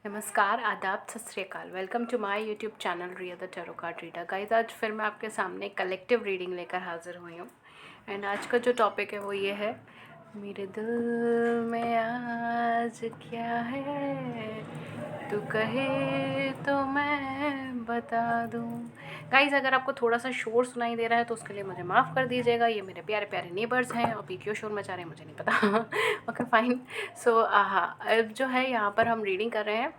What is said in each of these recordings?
नमस्कार, आदाब, सत श्री अकाल। Welcome to my YouTube channel Riya the tarot card reader. Guys, आज फिर मैं आपके सामने कलेक्टिव रीडिंग लेकर हाजिर हुई हूँ। एंड आज का जो टॉपिक है वो ये है, मेरे दिल में आज क्या है, तू कहे तो मैं बता दूँ। गाइस, अगर आपको थोड़ा सा शोर सुनाई दे रहा है तो उसके लिए मुझे माफ़ कर दीजिएगा। ये मेरे प्यारे प्यारे नेबर्स हैं और क्यों शोर मचा रहे हैं मुझे नहीं पता। Okay fine. सो हाँ, अब जो है यहाँ पर हम रीडिंग कर रहे हैं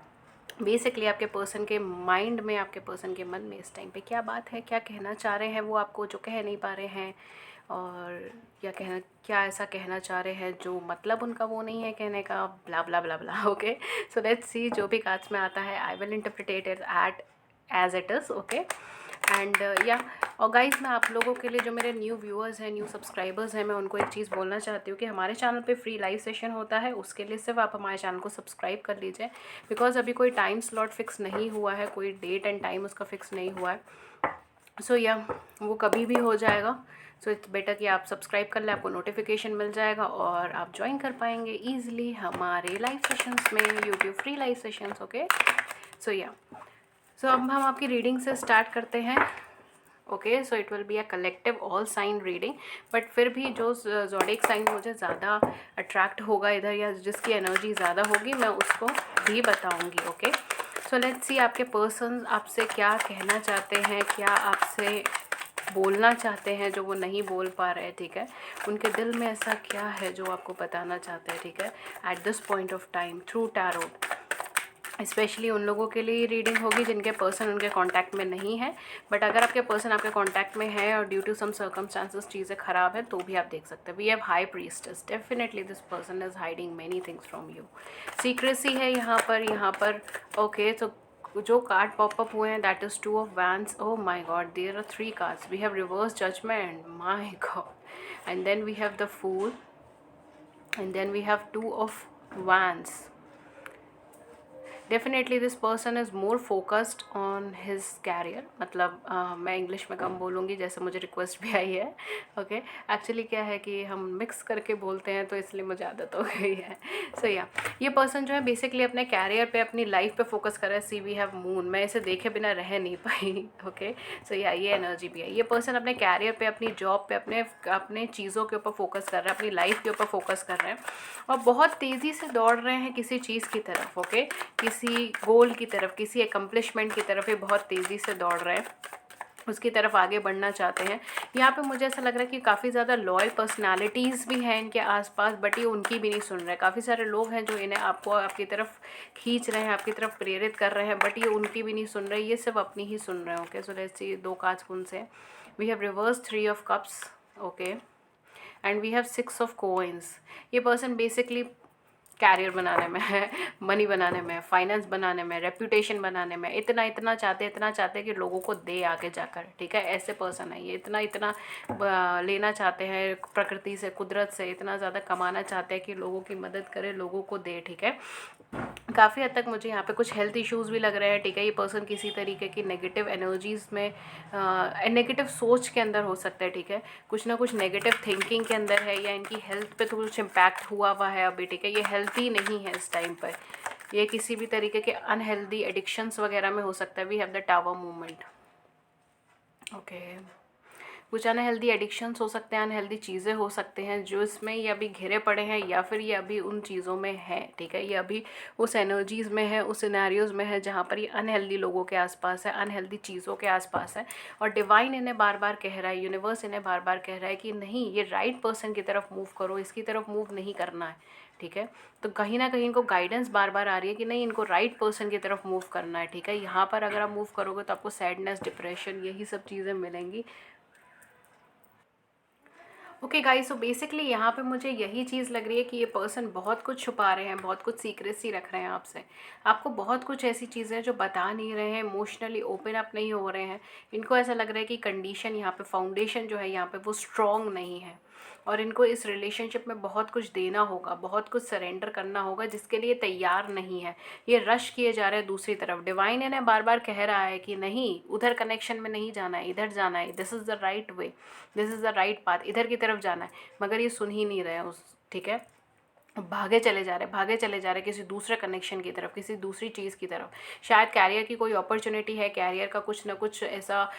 बेसिकली आपके पर्सन के माइंड में, आपके पर्सन के मन में इस टाइम पे क्या बात है, क्या कहना चाह रहे हैं वो आपको जो कह नहीं पा रहे हैं, और क्या ऐसा कहना चाह रहे हैं जो मतलब उनका वो नहीं है कहने का, ब्ला ब्ला ब्ला ब्ला। ओके, सो लेट्स सी। जो भी कार्ड्स में आता है I will interpret it at as it is. Okay and या और गाइस, मैं आप लोगों के लिए, जो मेरे न्यू व्यूअर्स हैं, न्यू सब्सक्राइबर्स हैं, मैं उनको एक चीज़ बोलना चाहती हूँ कि हमारे चैनल पे फ्री लाइव सेशन होता है। उसके लिए सिर्फ आप हमारे चैनल को सब्सक्राइब कर लीजिए, बिकॉज अभी कोई टाइम स्लॉट फिक्स नहीं हुआ है, कोई डेट एंड टाइम उसका फिक्स नहीं हुआ है। सो या वो कभी भी हो जाएगा। सो इट्स बेटर कि आप सब्सक्राइब कर लें, आपको नोटिफिकेशन मिल जाएगा और आप ज्वाइन कर पाएंगे ईजिली हमारे लाइव सेशंस में, YouTube free live sessions. Okay, so अब हम आपकी रीडिंग से स्टार्ट करते हैं। Okay, so it will be a collective all sign reading, but फिर भी जो ज़ोडिएक साइन मुझे ज़्यादा अट्रैक्ट होगा इधर, या जिसकी एनर्जी ज़्यादा होगी, मैं उसको भी बताऊंगी। ओके, सो लेट्स सी आपके पर्सन आपसे क्या कहना चाहते हैं, क्या आपसे बोलना चाहते हैं जो वो नहीं बोल पा रहे हैं। ठीक है, उनके दिल में ऐसा क्या है जो आपको बताना चाहते हैं। ठीक है, at this point of time through tarot. Specially उन लोगों के लिए रीडिंग होगी जिनके पर्सन उनके कांटेक्ट में नहीं है, बट अगर आपके पर्सन आपके कांटेक्ट में है और ड्यू टू सम सर्कमस्टांसेस चीज़ें ख़राब है तो भी आप देख सकते हैं। We have high priestess, definitely this person is hiding many things from you. Secrecy है यहाँ पर। ओके, तो जो कार्ड पॉपअप हुए हैं that is two of wands. Oh my god, there are 3 cards. We have reverse judgement, my god, and then we have the fool, and then we have 2 of wands. Definitely this person is more focused on his career. मतलब मैं English में कम बोलूँगी, जैसे मुझे request भी आई है। Okay, actually क्या है कि हम मिक्स करके बोलते हैं तो इसलिए मुझे आदत हो गई है। सो या ये पर्सन जो है बेसिकली अपने कैरियर पे, अपनी लाइफ पे फोकस कर रहा है। सी वी हैव मून, मैं इसे देखे बिना रह नहीं पाई। ओके, सो या ये एनर्जी भी है। ये पर्सन अपने कैरियर पे, अपनी जॉब पे, अपने अपने चीज़ों के ऊपर फोकस कर रहा है, अपनी लाइफ के ऊपर फोकस कर रहे हैं और बहुत तेज़ी से दौड़ रहे हैं किसी चीज़ की तरफ। ओके, किसी गोल की तरफ, किसी एकम्प्लिशमेंट की तरफ ये बहुत तेज़ी से दौड़ रहे हैं, उसकी तरफ आगे बढ़ना चाहते हैं। यहाँ पे मुझे ऐसा लग रहा है कि काफ़ी ज़्यादा लॉयल पर्सनालिटीज़ भी हैं इनके आसपास, बट ये उनकी भी नहीं सुन रहे। काफ़ी सारे लोग हैं जो इन्हें आपकी तरफ खींच रहे हैं, आपकी तरफ प्रेरित कर रहे हैं, बट ये उनकी भी नहीं सुन रहे, ये सिर्फ अपनी ही सुन रहे हैं। Okay, so let's see 2 cards कौन से हैं। We have reverse 3 of cups. Okay, and we have 6 of coins. ये पर्सन बेसिकली कैरियर बनाने में है, मनी बनाने में, फाइनेंस बनाने में, रेपुटेशन बनाने में इतना चाहते हैं कि लोगों को दे आगे जाकर। ठीक है, ऐसे पर्सन है ये। इतना लेना चाहते हैं प्रकृति से, कुदरत से, इतना ज़्यादा कमाना चाहते हैं कि लोगों की मदद करे, लोगों को दे। ठीक है, काफ़ी हद तक मुझे यहाँ पे कुछ हेल्थ इश्यूज़ भी लग रहे हैं। ठीक है, ये पर्सन किसी तरीके की नेगेटिव एनर्जीज़ में, नेगेटिव सोच के अंदर हो सकता है। ठीक है, कुछ ना कुछ नेगेटिव थिंकिंग के अंदर है, या इनकी हेल्थ पे तो कुछ इम्पैक्ट हुआ है अभी। ठीक है, ये हेल्थी नहीं है इस टाइम पर, ये किसी भी तरीके के अनहेल्दी एडिक्शंस वगैरह में हो सकता है। We have the tower movement. Okay, कुछ अनहेल्दी एडिक्शंस हो सकते हैं, अनहेल्दी चीज़ें हो सकते हैं जो इसमें ये अभी घिरे पड़े हैं, या फिर ये अभी उन चीज़ों में है। ठीक है, ये अभी उस एनर्जीज़ में है, उस सिनेरियोज़ में है जहाँ पर ये अनहेल्दी लोगों के आसपास है, अनहेल्दी चीज़ों के आसपास है। और डिवाइन इन्हें बार बार कह रहा है, यूनिवर्स इन्हें बार बार कह रहा है कि नहीं, ये राइट पर्सन की तरफ मूव करो, इसकी तरफ मूव नहीं करना है। ठीक है, तो कहीं ना कहीं इनको गाइडेंस बार बार आ रही है कि नहीं, इनको राइट पर्सन की तरफ मूव करना है। ठीक है, यहाँ पर अगर आप मूव करोगे तो आपको सैडनेस, डिप्रेशन, यही सब चीज़ें मिलेंगी। ओके गाइस, सो बेसिकली यहाँ पे मुझे यही चीज़ लग रही है कि ये पर्सन बहुत कुछ छुपा रहे हैं, बहुत कुछ सीक्रेसी रख रहे हैं आपसे। आपको बहुत कुछ ऐसी चीज़ें हैं जो बता नहीं रहे हैं, इमोशनली ओपन अप नहीं हो रहे हैं। इनको ऐसा लग रहा है कि कंडीशन यहाँ पे, फाउंडेशन जो है यहाँ पे वो स्ट्रॉन्ग नहीं है, और इनको इस रिलेशनशिप में बहुत कुछ देना होगा, बहुत कुछ सरेंडर करना होगा, जिसके लिए तैयार नहीं है। ये रश किए जा रहे हैं दूसरी तरफ। डिवाइन इन्हें बार बार कह रहा है कि नहीं, उधर कनेक्शन में नहीं जाना है, इधर जाना है, this is the right way, this is the right path, इधर की तरफ जाना है, मगर ये सुन ही नहीं रहे हैं उस। ठीक है, भागे चले जा रहे, भागे चले जा रहे किसी दूसरे कनेक्शन की तरफ, किसी दूसरी चीज़ की तरफ। शायद कैरियर की कोई अपॉर्चुनिटी है, कैरियर का कुछ ना कुछ ऐसा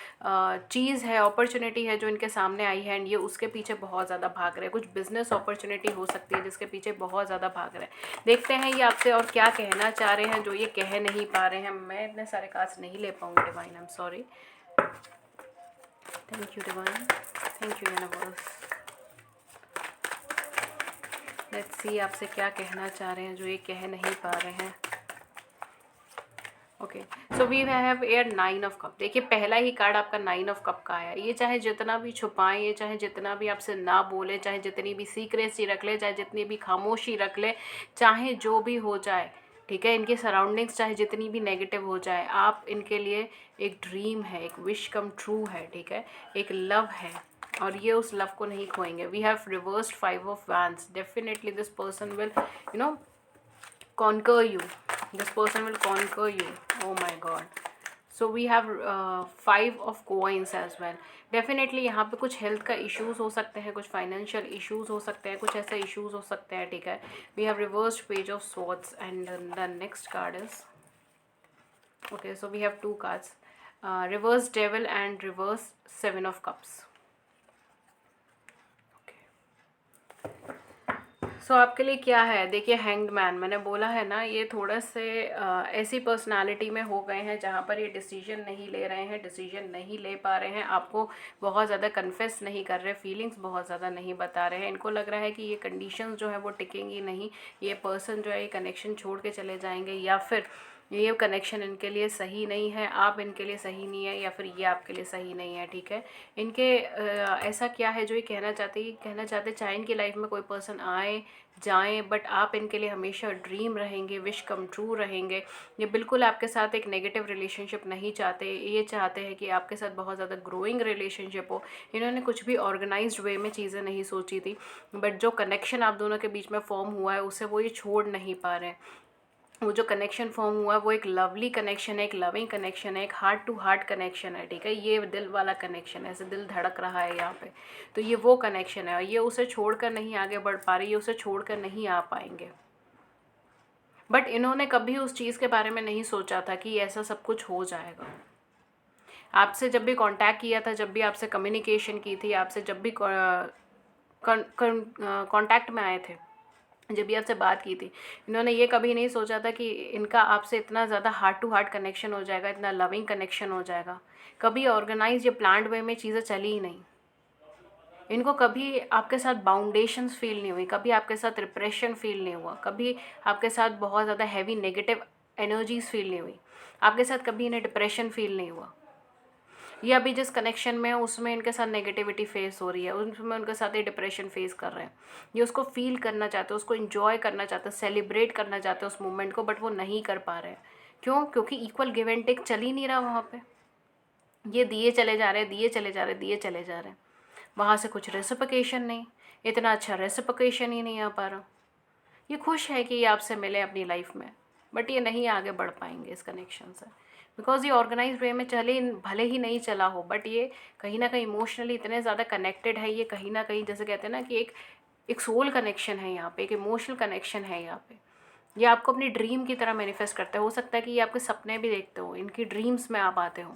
चीज़ है, अपॉर्चुनिटी है जो इनके सामने आई है एंड ये उसके पीछे बहुत ज़्यादा भाग रहे हैं। कुछ बिजनेस अपॉर्चुनिटी हो सकती है जिसके पीछे बहुत ज़्यादा भाग रहे हैं। देखते हैं ये आपसे और क्या कहना चाह रहे हैं जो ये कह नहीं पा रहे हैं। मैं इतने सारे कार्ड्स नहीं ले पाऊँगी divine, I am sorry. Thank you divine, thank you universe. Let's see आपसे क्या कहना चाह रहे हैं जो ये कह नहीं पा रहे हैं। Okay, so we have air 9 of cup. देखिए पहला ही कार्ड आपका 9 ऑफ कप का आया। ये चाहे जितना भी छुपाएं, ये चाहे जितना भी आपसे ना बोले, चाहे जितनी भी सीक्रेसी रख ले, चाहे जितनी भी खामोशी रख ले, चाहे जो भी हो जाए, ठीक है, इनकी सराउंडिंग्स चाहे जितनी भी नेगेटिव हो जाए, आप इनके लिए एक ड्रीम है, एक विश कम ट्रू है, ठीक है, एक लव है और ये उस लव को नहीं खोएंगे। We have reversed 5 of wands. Definitely this person will conquer you. This person will conquer you. Oh my god. So we have 5 of coins as well. Definitely यहाँ पे कुछ हेल्थ का इश्यूज़ हो सकते हैं, कुछ फाइनेंशियल इश्यूज़ हो सकते हैं, कुछ ऐसे इश्यूज़ हो सकते हैं, ठीक है। We have reversed page of swords and the next card is okay, so we have 2 cards, reverse devil and reverse 7 of cups. So आपके लिए क्या है, देखिए हैंग्ड मैन, मैंने बोला है ना, ये थोड़ा से ऐसी पर्सनालिटी में हो गए हैं जहाँ पर ये डिसीजन नहीं ले रहे हैं, डिसीजन नहीं ले पा रहे हैं, आपको बहुत ज़्यादा कन्फेस नहीं कर रहे, फीलिंग्स बहुत ज़्यादा नहीं बता रहे हैं। इनको लग रहा है कि ये कंडीशंस जो है वो टिकेंगी नहीं, ये पर्सन जो है ये कनेक्शन छोड़ के चले जाएंगे, या फिर ये कनेक्शन इनके लिए सही नहीं है, आप इनके लिए सही नहीं है, या फिर ये आपके लिए सही नहीं है, ठीक है। इनके ऐसा क्या है जो ये कहना चाहते चाहे इनकी लाइफ में कोई पर्सन आए जाएं, बट आप इनके लिए हमेशा ड्रीम रहेंगे, विश कम ट्रू रहेंगे। ये बिल्कुल आपके साथ एक नेगेटिव रिलेशनशिप नहीं चाहते, ये चाहते हैं कि आपके साथ बहुत ज़्यादा ग्रोइंग रिलेशनशिप हो। इन्होंने कुछ भी ऑर्गेनाइज्ड वे में चीज़ें नहीं सोची थी, बट जो कनेक्शन आप दोनों के बीच में फॉर्म हुआ है उसे वो ये छोड़ नहीं पा रहे हैं। वो जो कनेक्शन फॉर्म हुआ है वो एक लवली कनेक्शन है, एक लविंग कनेक्शन है, एक हार्ट टू हार्ट कनेक्शन है, ठीक है। ये दिल वाला कनेक्शन है, ऐसे दिल धड़क रहा है यहाँ पे, तो ये वो कनेक्शन है और ये उसे छोड़कर नहीं आगे बढ़ पा रही, ये उसे छोड़कर नहीं आ पाएंगे। बट इन्होंने कभी उस चीज़ के बारे में नहीं सोचा था कि ऐसा सब कुछ हो जाएगा। आपसे जब भी कांटेक्ट किया था, जब भी आपसे कम्युनिकेशन की थी, आपसे जब भी कांटेक्ट में आए थे, जब भी आपसे बात की थी, इन्होंने ये कभी नहीं सोचा था कि इनका आपसे इतना ज़्यादा हार्ट टू हार्ट कनेक्शन हो जाएगा, इतना लविंग कनेक्शन हो जाएगा। कभी ऑर्गेनाइज या प्लान्ड वे में चीज़ें चली ही नहीं। इनको कभी आपके साथ बाउंडेशंस फील नहीं हुई, कभी आपके साथ रिप्रेशन फील नहीं हुआ, कभी आपके साथ बहुत ज़्यादा हैवी नेगेटिव एनर्जीज फील नहीं हुई, आपके साथ कभी इन्हें डिप्रेशन फील नहीं हुआ। ये अभी जिस कनेक्शन में है उसमें इनके साथ नेगेटिविटी फेस हो रही है, उसमें उनके साथ ये डिप्रेशन फेस कर रहे हैं। ये उसको फील करना चाहते हैं, उसको इन्जॉय करना चाहते हैं, सेलिब्रेट करना चाहते हैं उस मोमेंट को, बट वो नहीं कर पा रहे हैं। क्यों? क्योंकि इक्वल गिव एंड टेक चल ही नहीं रहा वहाँ पे। ये दिए चले जा रहे हैं, दिए चले जा रहे हैं, दिए चले जा रहे हैं, वहाँ से कुछ रेसिप्रोकेशन नहीं, इतना अच्छा रेसिप्रोकेशन ही नहीं आ पा रहा। ये खुश है कि ये आपसे मिले अपनी लाइफ में, बट ये नहीं आगे बढ़ पाएंगे इस कनेक्शन से, बिकॉज ये ऑर्गेनाइज वे में चले, भले ही नहीं चला हो, बट ये कहीं ना कहीं इमोशनली इतने ज़्यादा कनेक्टेड है। ये कहीं ना कहीं जैसे कहते हैं ना कि एक सोल कनेक्शन है यहाँ पे, एक इमोशनल कनेक्शन है यहाँ पे। ये आपको अपनी ड्रीम की तरह मैनिफेस्ट करते हो सकता है कि ये आपके सपने भी देखते हो, इनकी ड्रीम्स में आप आते हो,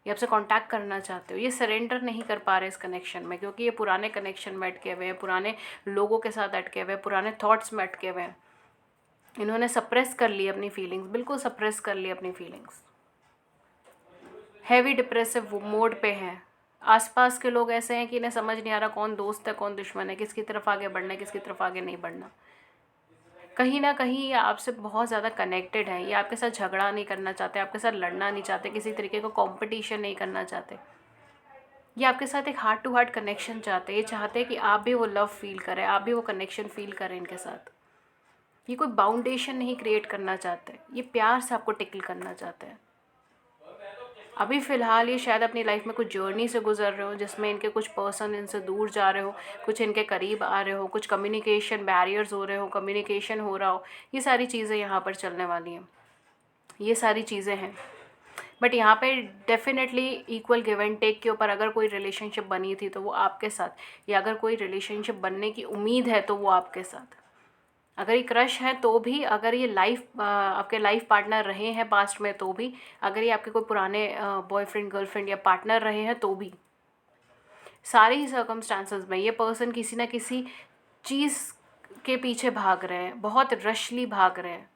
ये आपसे कांटेक्ट करना चाहते हो। ये सरेंडर नहीं कर पा रहे इस कनेक्शन में, क्योंकि ये पुराने कनेक्शन में अटके हुए हैं, पुराने लोगों के साथ अटके हुए हैं, पुराने थॉट्स में अटके हुए हैं। इन्होंने सप्रेस कर ली अपनी फीलिंग्स, बिल्कुल सप्रेस कर ली अपनी फीलिंग्स। हैवी डिप्रेसिव मोड पे हैं। आसपास के लोग ऐसे हैं कि इन्हें समझ नहीं आ रहा कौन दोस्त है कौन दुश्मन है, किसकी तरफ आगे बढ़ना है, किसकी तरफ आगे नहीं बढ़ना। कहीं ना कहीं ये आपसे बहुत ज़्यादा कनेक्टेड है। ये आपके साथ झगड़ा नहीं करना चाहते, आपके साथ लड़ना नहीं चाहते, किसी तरीके का कंपटीशन नहीं करना चाहते। ये आपके साथ एक हार्ट टू हार्ट कनेक्शन चाहते हैं। ये चाहते हैं कि आप भी वो लव फील करें, आप भी वो कनेक्शन फील करें इनके साथ। ये कोई बाउंडेशन नहीं क्रिएट करना चाहते, ये प्यार से आपको टिकल करना चाहते हैं। अभी फ़िलहाल ये शायद अपनी लाइफ में कुछ जर्नी से गुजर रहे हो जिसमें इनके कुछ पर्सन इनसे दूर जा रहे हो, कुछ इनके करीब आ रहे हो, कुछ कम्युनिकेशन बैरियर्स हो रहे हो, कम्युनिकेशन हो रहा हो। ये सारी चीज़ें यहाँ पर चलने वाली हैं, ये सारी चीज़ें हैं। बट यहाँ पे definitely equal give and take के ऊपर अगर कोई रिलेशनशिप बनी थी तो वो आपके साथ, या अगर कोई रिलेशनशिप बनने की उम्मीद है तो वो आपके साथ। अगर ये क्रश है तो भी, अगर ये आपके लाइफ पार्टनर रहे हैं पास्ट में तो भी, अगर ये आपके कोई पुराने बॉयफ्रेंड गर्लफ्रेंड या पार्टनर रहे हैं तो भी, सारे ही सर्कमस्टांसेस में ये पर्सन किसी ना किसी चीज़ के पीछे भाग रहे हैं, बहुत रशली भाग रहे हैं।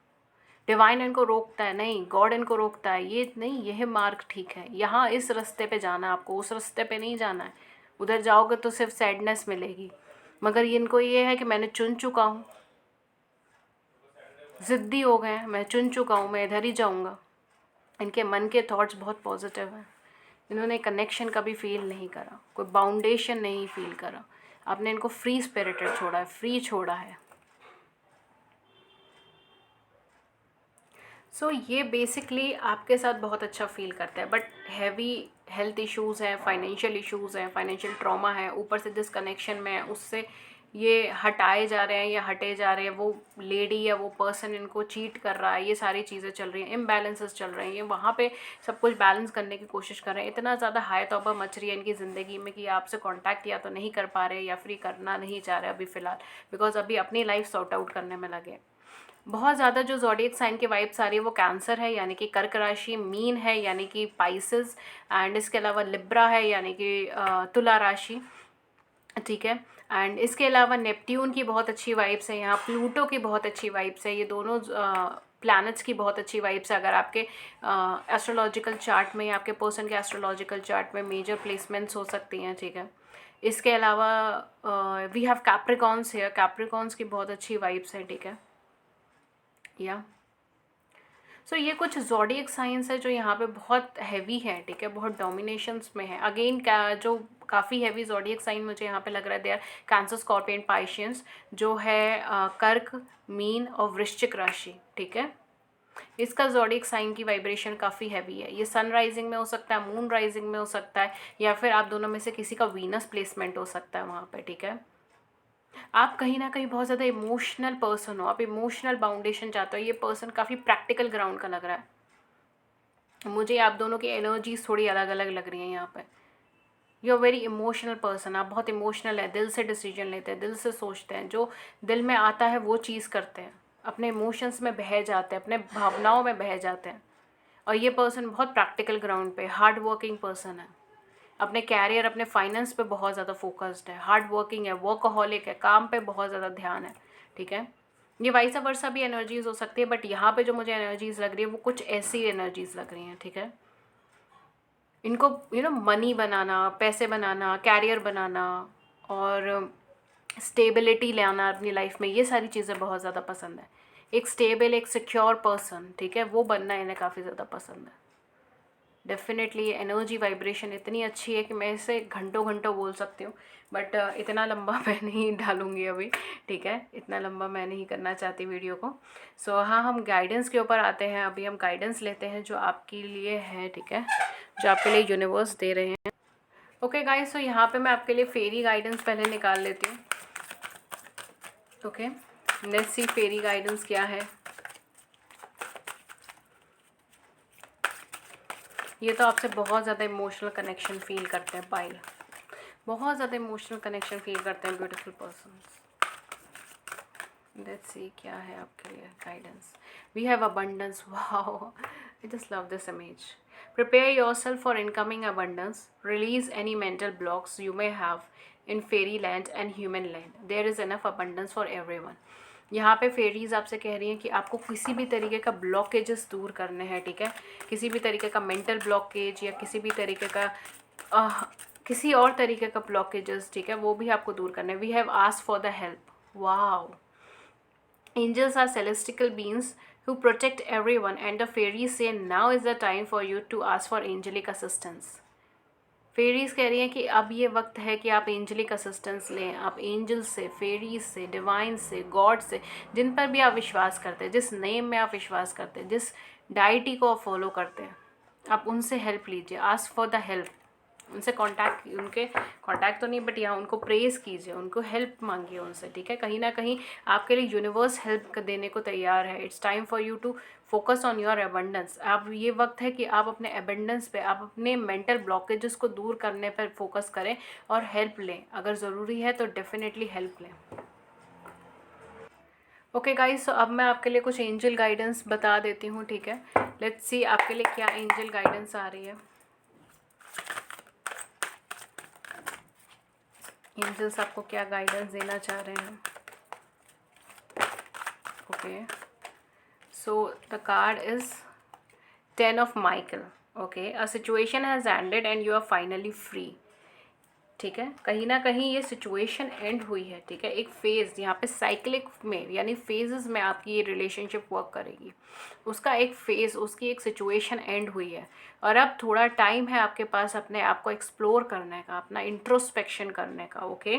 डिवाइन इनको रोकता है नहीं, गॉड इनको रोकता है, ये नहीं, यह मार्ग ठीक है, यहाँ इस रास्ते पे जाना है आपको, उस रास्ते पे नहीं जाना है। उधर जाओगे तो सिर्फ सैडनेस मिलेगी। मगर इनको ये है कि मैंने चुन चुका हूँ, ज़िद्दी हो गए हैं, मैं चुन चुका हूँ, मैं इधर ही जाऊँगा। इनके मन के थॉट्स बहुत पॉजिटिव हैं। इन्होंने कनेक्शन कभी फील नहीं करा, कोई बाउंडेशन नहीं फील करा। आपने इनको फ्री स्पिरिटेड छोड़ा है, फ्री छोड़ा है। सो ये बेसिकली आपके साथ बहुत अच्छा फील करता है, बट हैवी हेल्थ इश्यूज़ हैं, फाइनेंशियल इश्यूज़ हैं, फाइनेंशियल ट्रॉमा है, ऊपर से डिसकनेक्शन में है, उससे ये हटाए जा रहे हैं या हटे जा रहे हैं। वो लेडी या वो पर्सन इनको चीट कर रहा है, ये सारी चीज़ें चल रही हैं, इम्बैलेंसेस चल रहे हैं, ये वहाँ पे सब कुछ बैलेंस करने की कोशिश कर रहे हैं। इतना ज़्यादा हाय तौबा मच रही है इनकी ज़िंदगी में कि आपसे कॉन्टैक्ट या तो नहीं कर पा रहे या फिर करना नहीं चाह रहे अभी फ़िलहाल, बिकॉज अभी अपनी लाइफ सॉर्ट आउट करने में लगे। बहुत ज़्यादा जो ज़ोडिएक साइन की वाइब्स आ रही है वो कैंसर है, यानी कि कर्क राशि, मीन है यानी कि पाइसेस, एंड इसके अलावा लिब्रा है यानी कि तुला राशि, ठीक है। एंड इसके अलावा नेपट्यून की बहुत अच्छी वाइब्स है यहाँ, प्लूटो की बहुत अच्छी वाइब्स है, ये दोनों प्लैनेट्स की बहुत अच्छी वाइब्स है। अगर आपके एस्ट्रोलॉजिकल चार्ट में या आपके पर्सन के एस्ट्रोलॉजिकल चार्ट में मेजर प्लेसमेंट्स हो सकती हैं, ठीक है। इसके अलावा वी हैव कैप्रिकॉन्स है, कैप्रिकॉन्स की बहुत अच्छी वाइब्स हैं, ठीक है। या सो ये कुछ ज़ोडिएक साइंस है जो यहाँ पे बहुत हैवी है, ठीक है, बहुत डोमिनेशंस में है। अगेन जो काफ़ी हैवी ज़ोडिएक साइन मुझे यहाँ पे लग रहा है, दे आर कैंसर, स्कॉर्पियन, पाइशियंस, जो है कर्क, मीन और वृश्चिक राशि, ठीक है। इसका ज़ोडिएक साइन की वाइब्रेशन काफ़ी हैवी है। ये सन राइजिंग में हो सकता है, मून राइजिंग में हो सकता है, या फिर आप दोनों में से किसी का वीनस प्लेसमेंट हो सकता है वहाँ पे, ठीक है। आप कहीं ना कहीं बहुत ज़्यादा इमोशनल पर्सन हो, आप इमोशनल बाउंडेशन चाहते हो। ये पर्सन काफ़ी प्रैक्टिकल ग्राउंड का लग रहा है मुझे। आप दोनों की एनर्जीज थोड़ी अलग अलग लग रही हैं यहाँ पे। You are very emotional person, आप बहुत इमोशनल है, दिल से डिसीजन लेते हैं, दिल से सोचते हैं, जो दिल में आता है वो चीज़ करते हैं, अपने इमोशंस में बह जाते हैं, अपने भावनाओं में बह जाते हैं। और ये पर्सन बहुत प्रैक्टिकल ग्राउंड पे हार्ड वर्किंग पर्सन है, अपने कैरियर, अपने फाइनेंस पे बहुत ज़्यादा फोकस्ड है, हार्ड वर्किंग है, वर्कहोलिक है, काम पे बहुत ज़्यादा ध्यान है, ठीक है। ये वाइसा वर्सा भी एनर्जीज हो सकती है, बट यहाँ पे जो मुझे एनर्जीज लग रही है वो कुछ ऐसी एनर्जीज लग रही हैं, ठीक है। इनको मनी बनाना, पैसे बनाना, कैरियर बनाना और स्टेबिलिटी लाना अपनी लाइफ में, ये सारी चीज़ें बहुत ज़्यादा पसंद है। एक स्टेबल, एक सिक्योर पर्सन, ठीक है, वो बनना इन्हें काफ़ी ज़्यादा पसंद है। डेफिनेटली एनर्जी वाइब्रेशन इतनी अच्छी है कि मैं इसे घंटों घंटों बोल सकती हूँ, बट इतना लंबा मैं नहीं डालूँगी अभी, ठीक है, इतना लंबा मैं नहीं करना चाहती वीडियो को। सो हाँ, हम गाइडेंस के ऊपर आते हैं। अभी हम गाइडेंस लेते हैं जो आपके लिए है, ठीक है, जो आपके लिए यूनिवर्स दे रहे हैं। ओके गाइस, सो यहाँ पे मैं आपके लिए फेरी गाइडेंस पहले निकाल लेती हूँ। Okay, let's see fairy guidance क्या है। ये तो आपसे बहुत ज़्यादा इमोशनल कनेक्शन फील करते हैं पाइल, बहुत ज़्यादा इमोशनल कनेक्शन फील करते हैं ब्यूटीफुल पर्सन्स। लेट्स सी क्या है आपके लिए guidance. We have abundance, wow, I just love this image. Prepare yourself for incoming abundance, release any mental blocks you may have in fairy land and human land, there is enough abundance for everyone. यहाँ पे fairies आपसे कह रही हैं कि आपको किसी भी तरीके का ब्लॉकेजेस दूर करने हैं, ठीक है, किसी भी तरीके का मेंटल ब्लॉकेज या किसी भी तरीके का किसी और तरीके का ब्लॉकेजेस, ठीक है, वो भी आपको दूर करने हैं। We have asked for the help, wow. Angels are celestial beings who protect everyone, and the fairies say now is the time for you to ask for angelic assistance. Fairies कह रही हैं कि अब ये वक्त है कि आप एंजलिक असिस्टेंस लें, आप एंजल से, फेरीज से, डिवाइन से, गॉड से, जिन पर भी आप विश्वास करते हैं, जिस नेम में आप विश्वास करते हैं, जिस डाइटी को आप फॉलो करते हैं, आप उनसे हेल्प लीजिए, आस्क फॉर द हेल्प। उनसे उनके कांटेक्ट तो नहीं, बट यहाँ उनको प्रेज कीजिए, उनको हेल्प मांगिए उनसे, ठीक है। कहीं ना कहीं आपके लिए यूनिवर्स हेल्प देने को तैयार है। It's time for you to focus on your abundance. आप ये वक्त है कि आप अपने एबंडेंस पे, आप अपने मेंटल ब्लॉकेजेस को दूर करने पर फोकस करें और हेल्प लें। अगर ज़रूरी है तो डेफिनेटली हेल्प लें। ओके गाइस, तो अब मैं आपके लिए कुछ एंजल गाइडेंस बता देती हूँ, ठीक है। लेट्स सी आपके लिए क्या एंजल गाइडेंस आ रही है। एंजल्स आपको क्या गाइडेंस देना चाह रहे हैं। Okay, so the card is 10 of Michael. Okay, a situation has ended and you are finally free. ठीक है, कहीं ना कहीं ये सिचुएशन एंड हुई है, ठीक है। एक फेज़ यहाँ पे साइक्लिक में, यानी फेजेस में आपकी ये रिलेशनशिप वर्क करेगी। उसका एक फेज़, उसकी एक सिचुएशन एंड हुई है और अब थोड़ा टाइम है आपके पास अपने आप को एक्सप्लोर करने का, अपना इंट्रोस्पेक्शन करने का। Okay,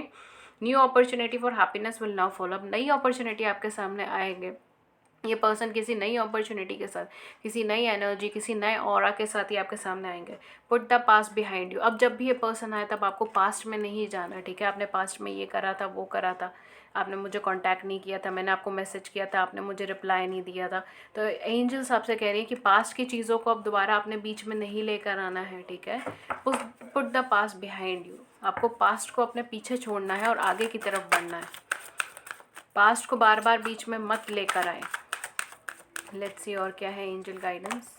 new opportunity for happiness will now follow. अब नई अपॉर्चुनिटी आपके सामने आएंगे। ये पर्सन किसी नई अपॉर्चुनिटी के साथ, किसी नई एनर्जी, किसी नए ऑरा के साथ ही आपके सामने आएंगे। Put the past behind you. अब जब भी ये पर्सन आए तब आपको पास्ट में नहीं जाना, ठीक है। आपने पास्ट में ये करा था, वो करा था, आपने मुझे कांटेक्ट नहीं किया था, मैंने आपको मैसेज किया था, आपने मुझे रिप्लाई नहीं दिया था। तो एंजल्स आपसे कह रही हैं कि पास्ट की चीज़ों को अब दोबारा अपने बीच में नहीं लेकर आना है, ठीक है। Put the past behind you. आपको पास्ट को अपने पीछे छोड़ना है और आगे की तरफ बढ़ना है। पास्ट को बार बार बीच में मत लेकर आए। लेट्स सी और क्या है angel guidance.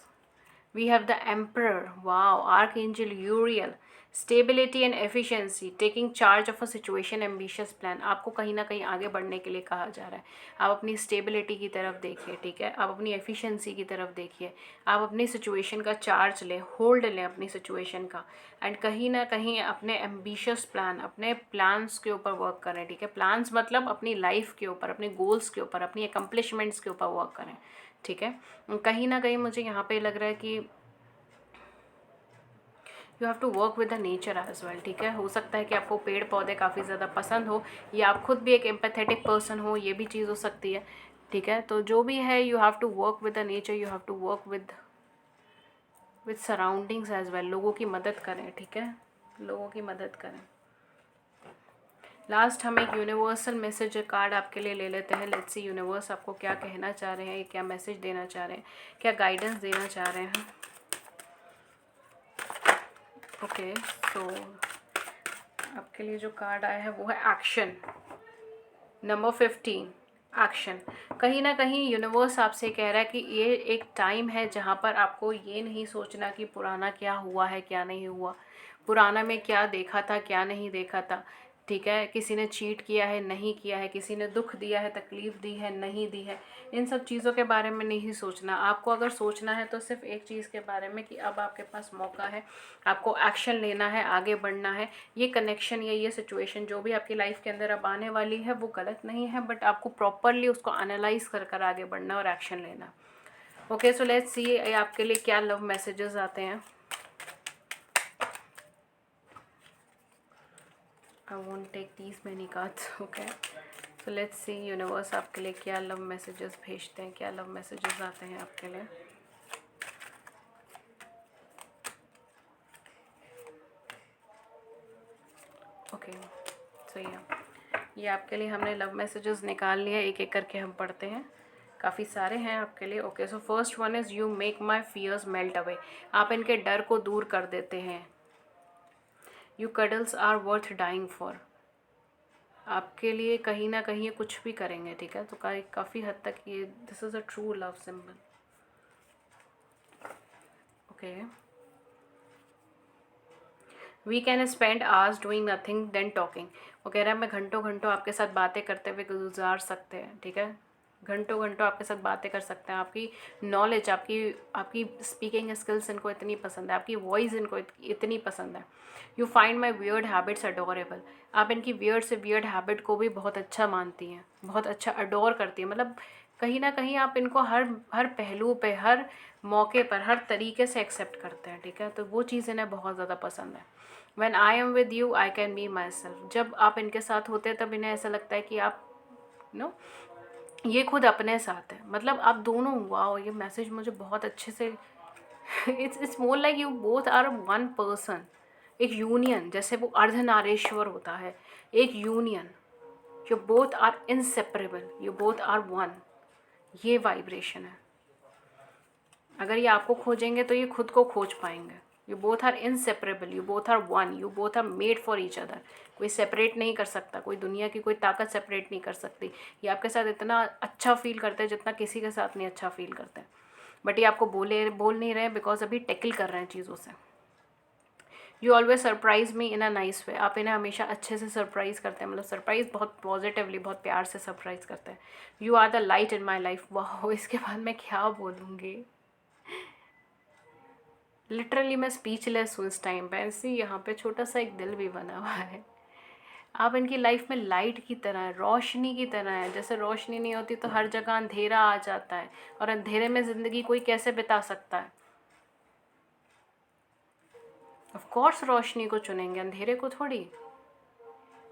We have the emperor, wow, archangel Uriel, stability and efficiency, taking charge of a situation, ambitious plan. आपको कहीं ना कहीं आगे बढ़ने के लिए कहा जा रहा है। आप अपनी स्टेबिलिटी की तरफ देखिए, ठीक है। आप अपनी एफिशिएंसी की तरफ देखिए। आप अपनी सिचुएशन का चार्ज लें, होल्ड लें अपनी सिचुएशन का, एंड कहीं ना कहीं अपने एम्बिशियस प्लान, अपने प्लान्स के ऊपर वर्क करें, ठीक है। प्लान्स मतलब अपनी लाइफ के ऊपर, अपने गोल्स के ऊपर, अपनी एकम्प्लिशमेंट्स के ऊपर वर्क करें, ठीक है। कहीं ना कहीं मुझे यहाँ पे लग रहा है कि you have to work with the nature as well, ठीक है। हो सकता है कि आपको पेड़ पौधे काफ़ी ज़्यादा पसंद हो, या आप खुद भी एक एम्पैथेटिक पर्सन हो, ये भी चीज़ हो सकती है, ठीक है। तो जो भी है, you have to work with the nature, you have to work with surroundings as well. लोगों की मदद करें, ठीक है, लोगों की मदद करें। लास्ट हम एक यूनिवर्सल मैसेज कार्ड आपके लिए ले लेते हैं। लेट्स सी यूनिवर्स आपको क्या कहना चाह रहे हैं, क्या मैसेज देना चाह रहे हैं, क्या गाइडेंस देना चाह रहे हैं। ओके, सो आपके लिए जो कार्ड आया है वो है एक्शन, नंबर 15, एक्शन। कहीं ना कहीं यूनिवर्स आपसे कह रहा है कि ये एक टाइम है जहाँ पर आपको ये नहीं सोचना कि पुराना क्या हुआ है, क्या नहीं हुआ, पुराना में क्या देखा था, क्या नहीं देखा था, ठीक है। किसी ने चीट किया है, नहीं किया है, किसी ने दुख दिया है, तकलीफ़ दी है, नहीं दी है, इन सब चीज़ों के बारे में नहीं सोचना। आपको अगर सोचना है तो सिर्फ एक चीज़ के बारे में कि अब आपके पास मौका है, आपको एक्शन लेना है, आगे बढ़ना है। ये कनेक्शन या ये सिचुएशन जो भी आपकी लाइफ के अंदर अब आने वाली है वो गलत नहीं है, बट आपको प्रॉपरली उसको एनालाइज कर कर आगे बढ़ना और एक्शन लेना। ओके, सो लेट्स सी आपके लिए क्या लव मैसेजेस आते हैं। I won't take these many cards, okay? So let's see universe आपके लिए क्या लव मैसेजेस भेजते हैं, क्या लव मैसेजेस आते हैं आपके लिए। ओके, सही है। ये आपके लिए हमने लव मैसेजेस निकाल लिया, एक एक करके हम पढ़ते हैं। काफ़ी सारे हैं आपके लिए। Okay, so first one is you make my fears melt away. आप इनके डर को दूर कर देते हैं। You cuddles are worth dying for. आपके लिए कहीं ना कहीं ये कुछ भी करेंगे, ठीक है। तो काफ़ी हद तक ये this is a true love symbol. Okay, we can spend hours doing nothing then talking. वो कह रहा है मैं घंटों घंटों आपके साथ बातें करते हुए गुजार सकते हैं, ठीक है। घंटों घंटों आपके साथ बातें कर सकते हैं। आपकी नॉलेज, आपकी आपकी स्पीकिंग स्किल्स इनको इतनी पसंद है, आपकी वॉइस इनको इतनी पसंद है। You find my weird habits adorable. आप इनकी वियर्ड से वियर्ड हैबिट को भी बहुत अच्छा मानती हैं, बहुत अच्छा अडोर करती हैं। मतलब कहीं ना कहीं आप इनको हर हर पहलू पे, हर मौके पर, हर तरीके से एक्सेप्ट करते हैं, ठीक है। तो वो चीज़ इन्हें बहुत ज़्यादा पसंद है। When I am with you, I can be myself। जब आप इनके साथ होते हैं तब इन्हें ऐसा लगता है कि आप नो ये खुद अपने साथ है। मतलब आप दोनों, वाओ, ये मैसेज मुझे बहुत अच्छे से it's more like you both are one person. एक यूनियन, जैसे वो अर्धनारीश्वर होता है, एक union. You both are inseparable, you both are one. ये वाइब्रेशन है। अगर ये आपको खोजेंगे तो ये खुद को खोज पाएंगे, you both are inseparable, you both are one, you both are made for each other. कोई सेपरेट नहीं कर सकता, कोई दुनिया की कोई ताकत सेपरेट नहीं कर सकती। ये आपके साथ इतना अच्छा फील करते हैं जितना किसी के साथ नहीं अच्छा फील करते हैं। बट ये आपको बोल नहीं रहे बिकॉज अभी टैकल कर रहे हैं चीज़ों से। You always surprise me in a nice way. आप इन्हें हमेशा अच्छे से सरप्राइज़ करते हैं, मतलब सरप्राइज़ बहुत पॉजिटिवली, बहुत प्यार से सरप्राइज़ करते हैं। You are the light in my life. वाह, इसके बाद मैं क्या बोलूँगी, लिटरली मैं स्पीचलेस हूँ इस टाइम पे। ऐसे यहाँ पे छोटा सा एक दिल भी बना हुआ है। आप इनकी लाइफ में लाइट की तरह है, रोशनी की तरह है। जैसे रोशनी नहीं होती तो हर जगह अंधेरा आ जाता है, और अंधेरे में ज़िंदगी कोई कैसे बिता सकता है। ऑफ कोर्स रोशनी को चुनेंगे, अंधेरे को थोड़ी।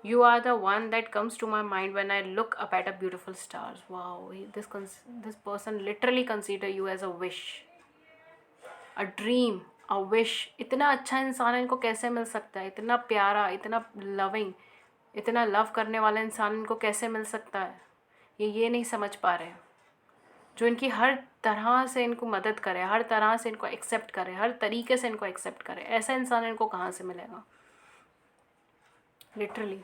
You are the one that comes to my mind when I look up at a beautiful stars. Wow, this person literally consider you as a wish, a dream, a wish. इतना अच्छा इंसान इनको कैसे मिल सकता है, इतना प्यारा, इतना लविंग, इतना लव करने वाला इंसान इनको कैसे मिल सकता है, ये नहीं समझ पा रहे हैं। जो इनकी हर तरह से इनको मदद करे, हर तरह से इनको एक्सेप्ट करे, हर तरीके से इनको एक्सेप्ट करे, ऐसा इंसान इनको कहाँ से मिलेगा। Literally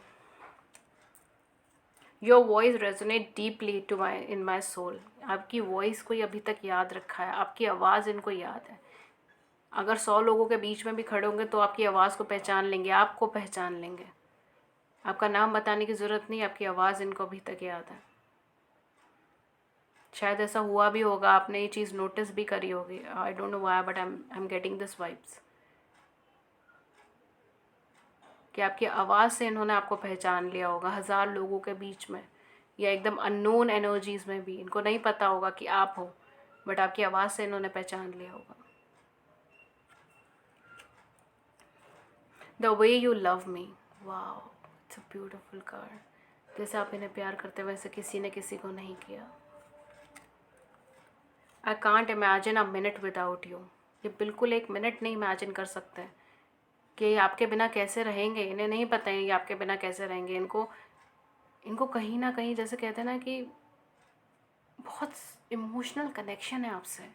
your voice resonate deeply to my in my soul. आपकी वॉइस को अभी तक याद रखा है, आपकी आवाज़ इनको याद है। अगर 100 लोगों के बीच में भी खड़े होंगे तो आपकी आवाज़ को पहचान लेंगे, आपको पहचान लेंगे। आपका नाम बताने की ज़रूरत नहीं, आपकी आवाज़ इनको अभी तक याद है। शायद ऐसा हुआ भी होगा, आपने ये चीज़ नोटिस भी करी होगी। I don't know why but I am getting this vibes कि आपकी आवाज़ से इन्होंने आपको पहचान लिया होगा 1000 लोगों के बीच में, या एकदम अननोन एनर्जीज़ में भी। इनको नहीं पता होगा कि आप हो, बट आपकी आवाज़ से इन्होंने पहचान लिया होगा। The way you love me, wow, it's a beautiful card. जैसे आप इन्हें प्यार करते वैसे किसी ने किसी को नहीं किया। I can't imagine a minute without you. ये बिल्कुल एक मिनट नहीं इमेजिन कर सकते कि ये आपके बिना कैसे रहेंगे। इन्हें नहीं पता है ये आपके बिना कैसे रहेंगे। इनको कहीं ना कहीं जैसे कहते हैं ना कि बहुत इमोशनल कनेक्शन है आपसे।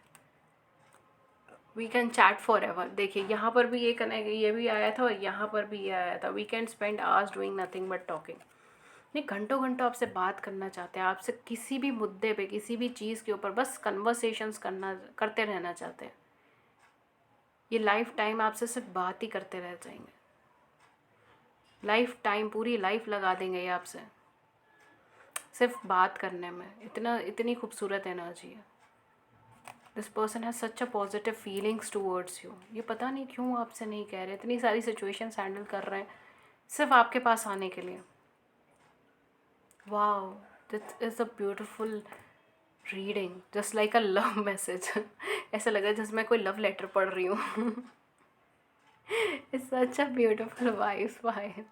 We can chat forever. देखिए यहाँ पर भी ये भी आया था और यहाँ पर भी ये आया था। We can spend hours doing nothing but talking. नहीं, घंटों घंटों आपसे बात करना चाहते हैं, आपसे किसी भी मुद्दे पे, किसी भी चीज़ के ऊपर बस कन्वर्सेशंस करते रहना चाहते हैं। ये लाइफ टाइम आपसे सिर्फ बात ही करते रह जाएंगे। लाइफ टाइम, पूरी लाइफ लगा देंगे ये आपसे सिर्फ बात करने में। इतनी खूबसूरत एनर्जी है। This person has such a positive feelings towards you. ये पता नहीं क्यों आपसे नहीं कह रहे, इतनी सारी सिचुएशंस हैंडल कर रहे हैं सिर्फ आपके पास आने के लिए। Wow, this is a beautiful reading, just like a love message. ऐसा लगा जैसे मैं कोई लव लेटर पढ़ रही हूँ। It's such a beautiful vibes vibe.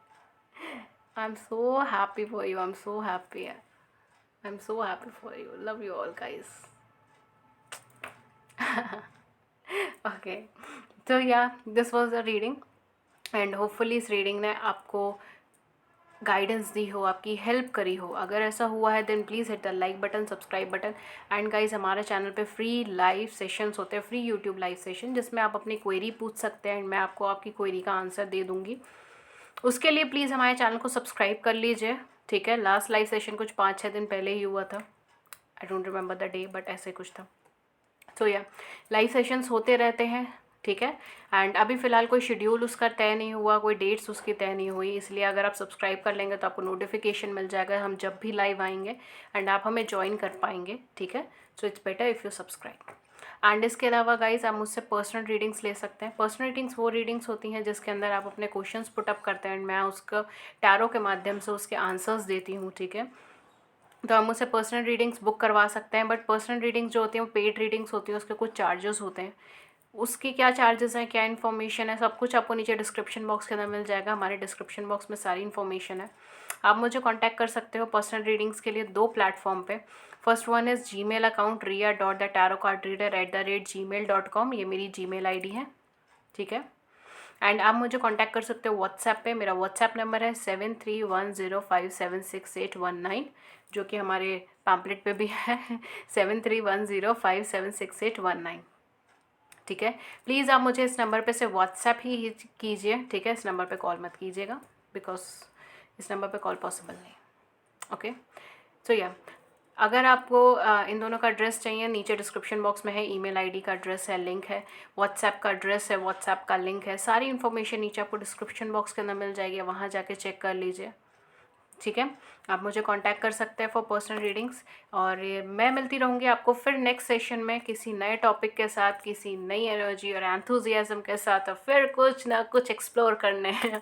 I am so happy for you, I am so happy, I am so happy for you. Love you all guys. Okay, तो या this was a reading and hopefully इस reading ने आपको guidance दी हो, आपकी help करी हो। अगर ऐसा हुआ है then please hit the like button, subscribe button. And guys, हमारे चैनल पे फ्री लाइव सेशंस होते हैं, फ्री यूट्यूब लाइव सेशन, जिसमें आप अपनी क्वेरी पूछ सकते हैं एंड मैं आपको आपकी क्वेरी का आंसर दे दूँगी। उसके लिए प्लीज़ हमारे चैनल को सब्सक्राइब कर लीजिए, ठीक है। लास्ट लाइव सेशन कुछ 5-6 दिन पहले ही हुआ था। I don't remember the day but ऐसे कुछ था। तो या लाइव सेशंस होते रहते हैं, ठीक है। एंड अभी फ़िलहाल कोई शेड्यूल उसका तय नहीं हुआ, कोई डेट्स उसकी तय नहीं हुई, इसलिए अगर आप सब्सक्राइब कर लेंगे तो आपको नोटिफिकेशन मिल जाएगा हम जब भी लाइव आएंगे एंड आप हमें ज्वाइन कर पाएंगे, ठीक है। So it's better if you subscribe. And इसके अलावा गाइज, आप मुझसे पर्सनल रीडिंग्स ले सकते हैं। पर्सनल रीडिंग्स वो रीडिंग्स होती हैं जिसके अंदर आप अपने क्वेश्चंस पुट अप करते हैं एंड मैं उसका टैरो के माध्यम से उसके आंसर्स देती हूँ, ठीक है। तो आप मुझसे पर्सनल रीडिंग्स बुक करवा सकते हैं, बट पर्सनल रीडिंग्स जो होती हैं वो पेड रीडिंग्स होती हैं, उसके कुछ चार्जेस होते हैं। उसकी क्या चार्जेस हैं, क्या इन्फॉर्मेशन है, सब कुछ आपको नीचे डिस्क्रिप्शन बॉक्स के अंदर मिल जाएगा। हमारे डिस्क्रिप्शन बॉक्स में सारी इन्फॉर्मेशन है। आप मुझे कांटेक्ट कर सकते हो पर्सनल रीडिंग्स के लिए 2 प्लेटफॉर्म पे। First one is Gmail account ria.thetarotcardreader@gmail.com। ये मेरी जीमेल आईडी है, ठीक है। एंड आप मुझे कांटेक्ट कर सकते हो व्हाट्सएप पे। मेरा व्हाट्सएप नंबर है 7310576819, जो कि हमारे पैम्पलेट पे भी है 7310576819, ठीक है। प्लीज़ आप मुझे इस नंबर पे से व्हाट्सएप ही कीजिए, ठीक है। इस नंबर पे कॉल मत कीजिएगा, बिकॉज़ इस नंबर पे कॉल पॉसिबल नहीं। ओके, सो या अगर आपको इन दोनों का एड्रेस चाहिए, नीचे डिस्क्रिप्शन बॉक्स में है, ईमेल आईडी का एड्रेस है, लिंक है, व्हाट्सएप का एड्रेस है, व्हाट्सएप का लिंक है, सारी इन्फॉर्मेशन नीचे आपको डिस्क्रिप्शन बॉक्स के अंदर मिल जाएगी, वहाँ जाके चेक कर लीजिए, ठीक है। आप मुझे कांटेक्ट कर सकते हैं फॉर पर्सनल रीडिंग्स, और मैं मिलती रहूँगी आपको फिर नेक्स्ट सेशन में किसी नए टॉपिक के साथ, किसी नई एनर्जी और एंथुजियाज्म के साथ, और फिर कुछ ना कुछ एक्सप्लोर करने हैं।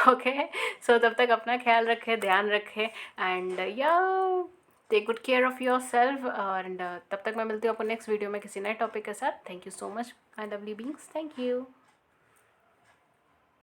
ओके, सो तब तक अपना ख्याल रखें, ध्यान रखें, एंड या take good care of yourself, and तब तक मैं मिलती हूँ आपको नेक्स्ट वीडियो में किसी नए टॉपिक के साथ। Thank you so much my lovely beings, thank you.